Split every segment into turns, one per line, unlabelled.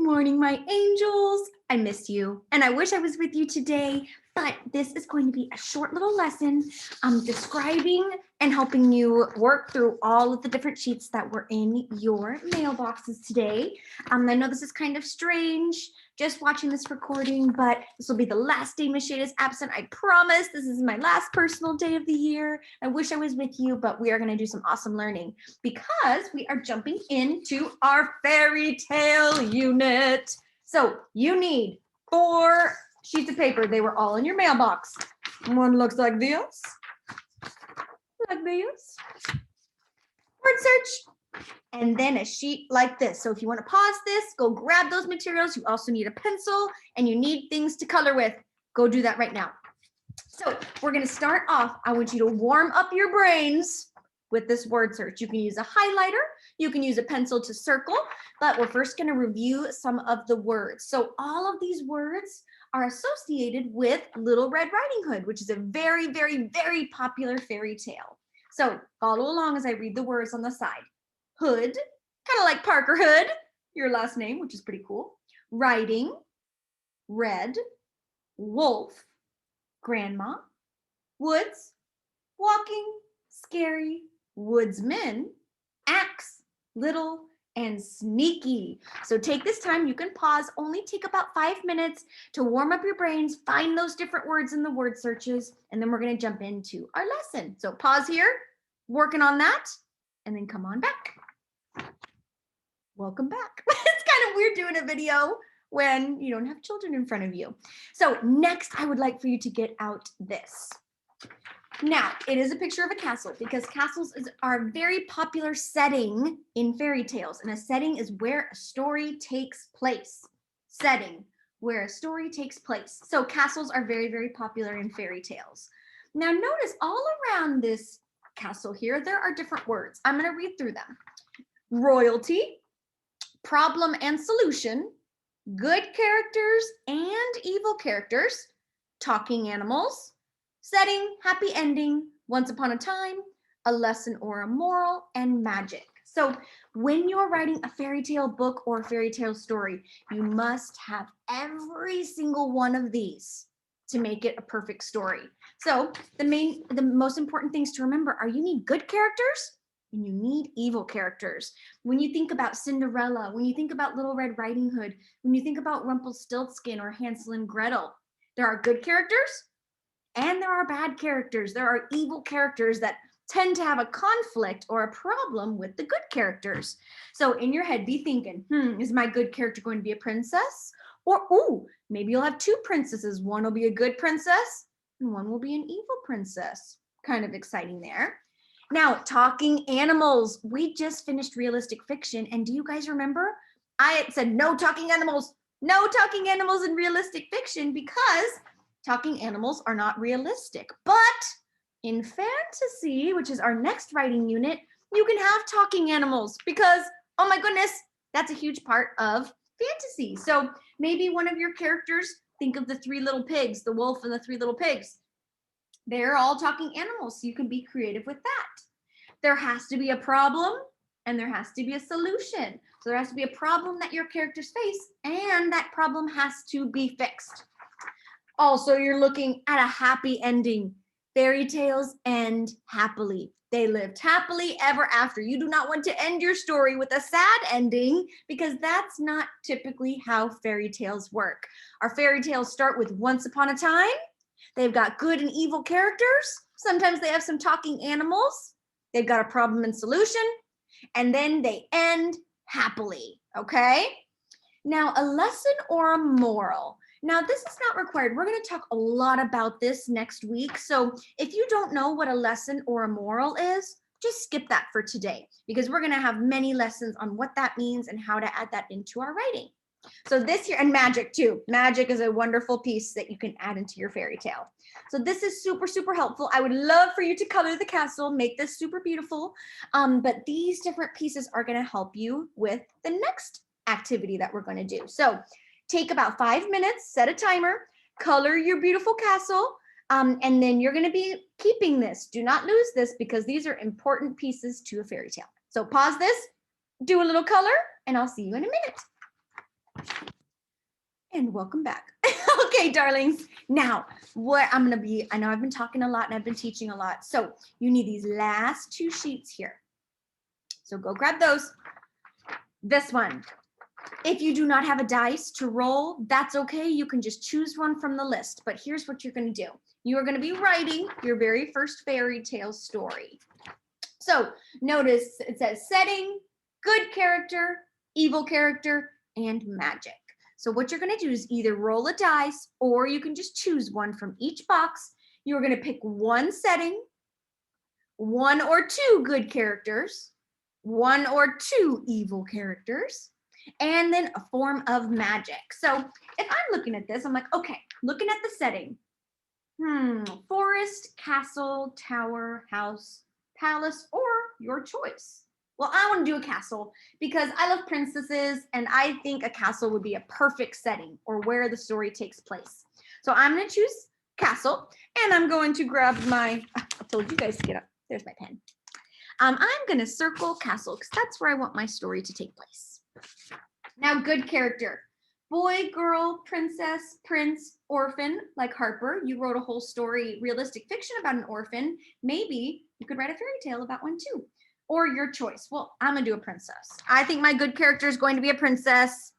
morning, my angels. I miss you, and I wish I was with you today, but this is going to be a short little lesson describing and helping you work through all of the different sheets that were in your mailboxes today. I know this is kind of strange, just watching this recording, but this will be the last day Miss Shade is absent. I promise this is my last personal day of the year. I wish I was with you, but we are going to do some awesome learning because we are jumping into our fairy tale unit. So you need 4 sheets of paper. They were all in your mailbox. One looks like this. Word search. And then a sheet like this. So if you want to pause this, go grab those materials. You also need a pencil and you need things to color with. Go do that right now. So we're going to start off. I want you to warm up your brains with this word search. You can use a highlighter. You can use a pencil to circle, but we're first going to review some of the words. So all of these words are associated with Little Red Riding Hood, which is a very, very, very popular fairy tale. So follow along as I read the words on the side. Hood, kind of like Parker Hood, your last name, which is pretty cool. Riding, red, wolf, grandma, woods, walking, scary, woodsman, axe, little, and sneaky. So take this time, you can pause, only take about 5 minutes to warm up your brains, find those different words in the word searches, and then we're gonna jump into our lesson. So pause here, working on that, and then come on back. Welcome back. It's kind of weird doing a video when you don't have children in front of you. So next, I would like for you to get out this. Now, it is a picture of a castle because castles are a very popular setting in fairy tales, and a setting is where a story takes place. Setting, where a story takes place. So castles are very, very popular in fairy tales. Now notice all around this castle here, there are different words. I'm going to read through them. Royalty, problem and solution, good characters and evil characters, talking animals, setting, happy ending, once upon a time, a lesson or a moral, and magic. So when you're writing a fairy tale book or a fairy tale story, you must have every single one of these to make it a perfect story. So the most important things to remember are you need good characters and you need evil characters. When you think about Cinderella, when you think about Little Red Riding Hood, when you think about Rumpelstiltskin or Hansel and Gretel, there are good characters and there are bad characters. There are evil characters that tend to have a conflict or a problem with the good characters. So in your head, be thinking, is my good character going to be a princess? Or, ooh, maybe you'll have 2 princesses. One will be a good princess and one will be an evil princess. Kind of exciting there. Now, talking animals. We just finished realistic fiction. And do you guys remember? I had said no talking animals in realistic fiction because talking animals are not realistic. But in fantasy, which is our next writing unit, you can have talking animals because, oh my goodness, that's a huge part of fantasy. So maybe one of your characters, think of the 3 little pigs, the wolf and the 3 little pigs. They're all talking animals, so you can be creative with that. There has to be a problem and there has to be a solution. So there has to be a problem that your characters face and that problem has to be fixed. Also, you're looking at a happy ending. Fairy tales end happily. They lived happily ever after. You do not want to end your story with a sad ending because that's not typically how fairy tales work. Our fairy tales start with once upon a time. They've got good and evil characters. Sometimes they have some talking animals. They've got a problem and solution. And then they end happily, okay? Now, a lesson or a moral. Now, this is not required. We're going to talk a lot about this next week. So if you don't know what a lesson or a moral is, just skip that for today because we're going to have many lessons on what that means and how to add that into our writing. So this here, and magic too. Magic is a wonderful piece that you can add into your fairy tale. So this is super, super helpful. I would love for you to color the castle, make this super beautiful. But these different pieces are going to help you with the next activity that we're going to do. So take about 5 minutes, set a timer, color your beautiful castle, and then you're going to be keeping this. Do not lose this because these are important pieces to a fairy tale. So pause this, do a little color, and I'll see you in a minute. And welcome back. Okay, darlings. Now, what I'm going to be, I know I've been talking a lot and I've been teaching a lot. So you need these last 2 sheets here. So go grab those. This one. If you do not have a dice to roll, that's okay. You can just choose one from the list. But here's what you're going to do. You are going to be writing your very first fairy tale story. So notice it says setting, good character, evil character, and magic. So what you're going to do is either roll a dice or you can just choose one from each box. You're going to pick one setting, 1 or 2 good characters, 1 or 2 evil characters, and then a form of magic. So if I'm looking at this, I'm like, okay, looking at the setting. Forest, castle, tower, house, palace, or your choice. Well, I want to do a castle because I love princesses and I think a castle would be a perfect setting or where the story takes place. So I'm going to choose castle and I'm going to grab my, I told you guys to get up. There's my pen. I'm going to circle castle because that's where I want my story to take place. Now, good character. Boy, girl, princess, prince, orphan, like Harper. You wrote a whole story, realistic fiction about an orphan. Maybe you could write a fairy tale about one too. Or your choice. Well, I'm going to do a princess. I think my good character is going to be a princess.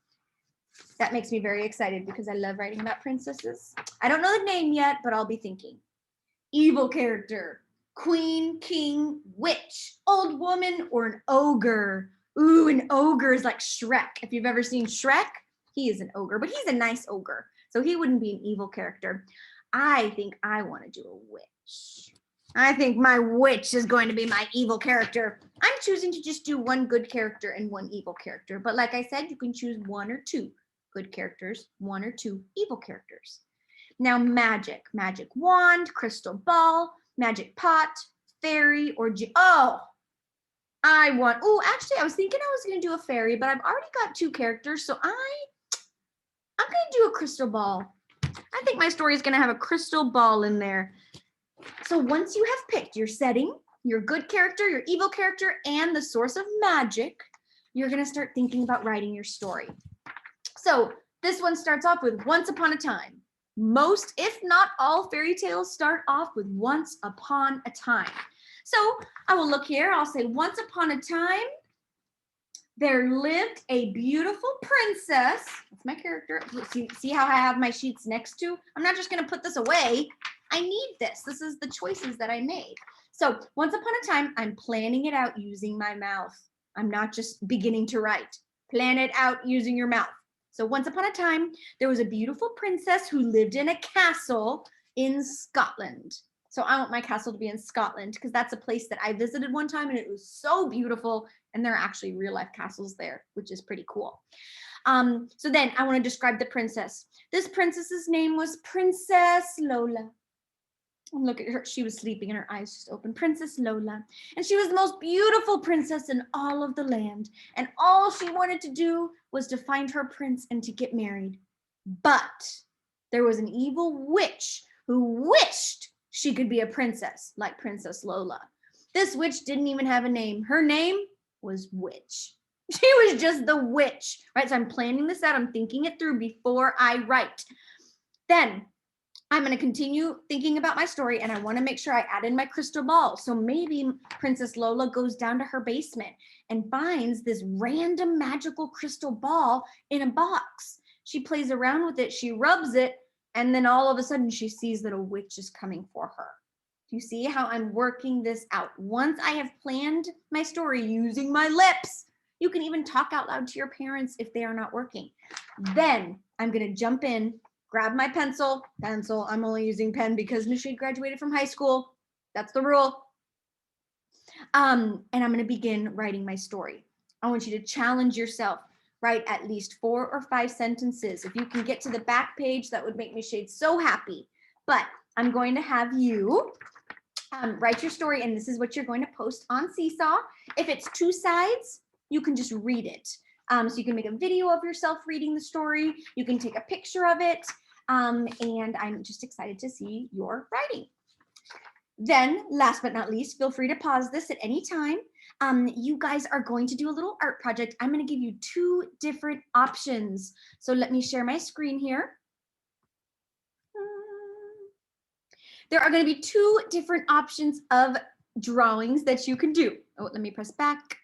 That makes me very excited because I love writing about princesses. I don't know the name yet, but I'll be thinking. Evil character. Queen, king, witch, old woman, or an ogre. Ooh, an ogre is like Shrek. If you've ever seen Shrek, he is an ogre, but he's a nice ogre. So he wouldn't be an evil character. I think I want to do a witch. I think my witch is going to be my evil character. I'm choosing to just do 1 good character and 1 evil character. But like I said, you can choose 1 or 2 good characters, 1 or 2 evil characters. Now, magic. Magic wand, crystal ball, magic pot, fairy, or actually, I was thinking I was going to do a fairy, but I've already got 2 characters, so I'm going to do a crystal ball. I think my story is going to have a crystal ball in there. So once you have picked your setting, your good character, your evil character, and the source of magic, you're going to start thinking about writing your story. So this one starts off with once upon a time. Most, if not all, fairy tales start off with once upon a time. So I will look here. I'll say once upon a time, there lived a beautiful princess. That's my character. See how I have my sheets next to? I'm not just going to put this away. I need this. This is the choices that I made. So once upon a time, I'm planning it out using my mouth. I'm not just beginning to write. Plan it out using your mouth. So once upon a time, there was a beautiful princess who lived in a castle in Scotland. So I want my castle to be in Scotland because that's a place that I visited one time and it was so beautiful. And there are actually real life castles there, which is pretty cool. So then I want to describe the princess. This princess's name was Princess Lola. Look at her. She was sleeping and her eyes just open. Princess Lola. And she was the most beautiful princess in all of the land. And all she wanted to do was to find her prince and to get married. But there was an evil witch who wished she could be a princess like Princess Lola. This witch didn't even have a name. Her name was Witch. She was just the witch, right? So I'm planning this out. I'm thinking it through before I write. Then I'm going to continue thinking about my story and I want to make sure I add in my crystal ball. So maybe Princess Lola goes down to her basement and finds this random magical crystal ball in a box. She plays around with it, she rubs it, and then all of a sudden she sees that a witch is coming for her. Do you see how I'm working this out? Once I have planned my story using my lips, you can even talk out loud to your parents if they are not working. Then I'm going to jump in, grab my pencil. I'm only using pen because Nishid graduated from high school. That's the rule. And I'm going to begin writing my story. I want you to challenge yourself. Write at least 4 or 5 sentences. If you can get to the back page, that would make Nishid so happy. But I'm going to have you write your story, and this is what you're going to post on Seesaw. If it's 2 sides, you can just read it. So you can make a video of yourself reading the story. You can take a picture of it. And I'm just excited to see your writing. Then, last but not least, feel free to pause this at any time. you guys are going to do a little art project. I'm going to give you 2 different options. So let me share my screen here. There are going to be 2 different options of drawings that you can do. Oh, let me press back.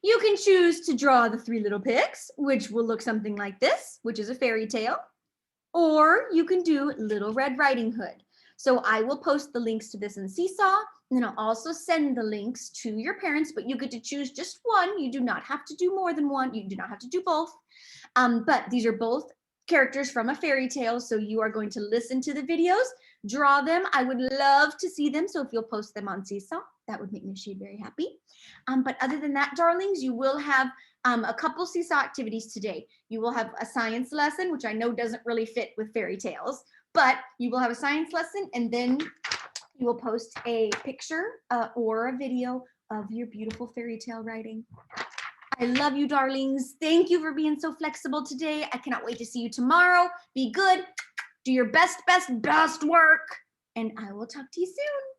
You can choose to draw the 3 little pigs, which will look something like this, which is a fairy tale. Or you can do Little Red Riding Hood. So I will post the links to this in Seesaw, and then I'll also send the links to your parents, but you get to choose just one. You do not have to do more than one. You do not have to do both. But these are both characters from a fairy tale, so you are going to listen to the videos, draw them. I would love to see them, so if you'll post them on Seesaw, that would make Michelle very happy. But other than that, darlings, you will have a couple Seesaw activities today. You will have a science lesson, which I know doesn't really fit with fairy tales, but you will have a science lesson, and then you will post a picture or a video of your beautiful fairy tale writing. I love you, darlings. Thank you for being so flexible today. I cannot wait to see you tomorrow. Be good. Do your best work. And I will talk to you soon.